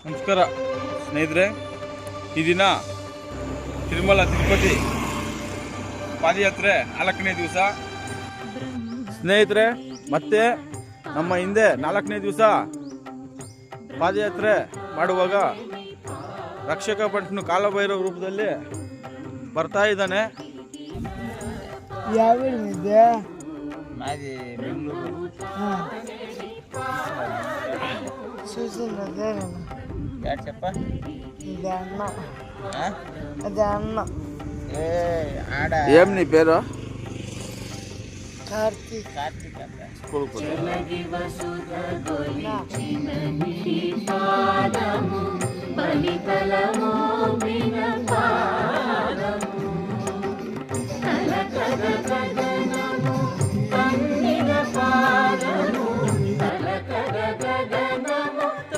ನಮಸ್ಕಾರ ಸ್ನೇಹಿತರೆ, ಈ ದಿನ ತಿರುಮಲ ತಿರುಪತಿ ಪಾದಯಾತ್ರೆ 4ನೇ ದಿವಸ. ಸ್ನೇಹಿತರೆ, ಮತ್ತೆ ನಮ್ಮ ಹಿಂದೆ 4ನೇ ದಿವಸ ಪಾದಯಾತ್ರೆ ಮಾಡುವಾಗ ರಕ್ಷಕ ಭಟ್ನು ಕಾಲಭೈರವ ರೂಪದಲ್ಲಿ ಬರ್ತಾ ಇದ್ದಾನೆ. ಯಾವ ಮಾದಿ ಬೆಂಗಳೂರು ಯಾಕಪ್ಪ ఏం నీ పేరు? కార్తీక్. బలితలము